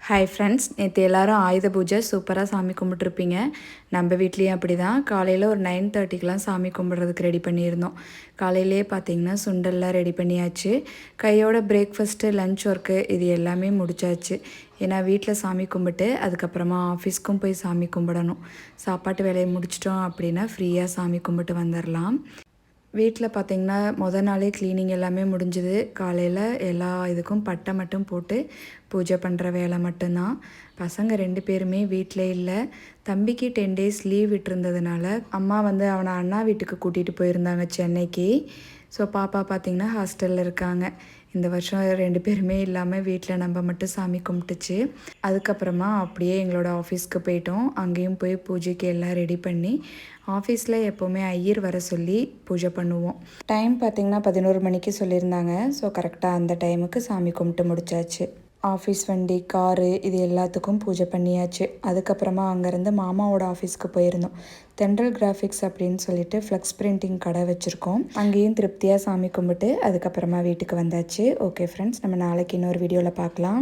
Hi friends, நேற்று எல்லோரும் ஆயுத பூஜை சூப்பராக சாமி கும்பிட்ருப்பீங்க. நம்ம வீட்லேயும் அப்படி தான். காலையில் ஒரு 9:30க்கெலாம் சாமி கும்பிட்றதுக்கு ரெடி பண்ணியிருந்தோம். காலையிலே பார்த்திங்கன்னா சுண்டல்லாம் ரெடி பண்ணியாச்சு. கையோட பிரேக்ஃபாஸ்ட்டு, லன்ச் ஒர்க்கு இது எல்லாமே முடிச்சாச்சு. ஏன்னா வீட்டில் சாமி கும்பிட்டு அதுக்கப்புறமா ஆஃபீஸ்க்கும் போய் சாமி கும்பிடணும். சாப்பாட்டு வேலையை முடிச்சிட்டோம் அப்படின்னா ஃப்ரீயாக சாமி கும்பிட்டு வந்துடலாம். வீட்டில் பார்த்திங்கன்னா நாளே க்ளீனிங் எல்லாமே முடிஞ்சுது. காலையில் எல்லா இதுக்கும் பட்டை மட்டும் போட்டு பூஜை பண்ணுற வேலை மட்டும்தான். பசங்க 2 பேருமே வீட்டில் இல்லை. தம்பிக்கு 10 டேஸ் லீவ் விட்டுருந்ததுனால அம்மா அவனை அண்ணா வீட்டுக்கு கூட்டிகிட்டு போயிருந்தாங்க சென்னைக்கு. ஸோ பாப்பா பார்த்திங்கன்னா ஹாஸ்டலில் இருக்காங்க. இந்த வருஷம் 2 பேருமே இல்லாமல் வீட்டில் நம்ம மட்டும் சாமி கும்பிட்டுச்சு. அதுக்கப்புறமா அப்படியே எங்களோட ஆஃபீஸ்க்கு போயிட்டோம். அங்கேயும் போய் பூஜைக்கு எல்லாம் ரெடி பண்ணி ஆஃபீஸில் எப்போவுமே ஐயர் வர சொல்லி பூஜை பண்ணுவோம். டைம் பார்த்திங்கன்னா 11 மணிக்கு சொல்லியிருந்தாங்க. ஸோ கரெக்டாக அந்த டைமுக்கு சாமி கும்பிட்டு முடிச்சாச்சு. ஆஃபீஸ் வண்டி, காரு இது எல்லாத்துக்கும் பூஜை பண்ணியாச்சு. அதுக்கப்புறமா அங்கேருந்து மாமாவோட ஆஃபீஸ்க்கு போயிருந்தோம். தென்றல் கிராஃபிக்ஸ் அப்படின்னு சொல்லிட்டு ஃப்ளெக்ஸ் பிரிண்டிங் கடை வச்சுருக்கோம். அங்கேயும் திருப்தியாக சாமி கும்பிட்டு அதுக்கப்புறமா வீட்டுக்கு வந்தாச்சு. ஓகே ஃப்ரெண்ட்ஸ், நம்ம நாளைக்கு இன்னொரு வீடியோவில் பார்க்கலாம்.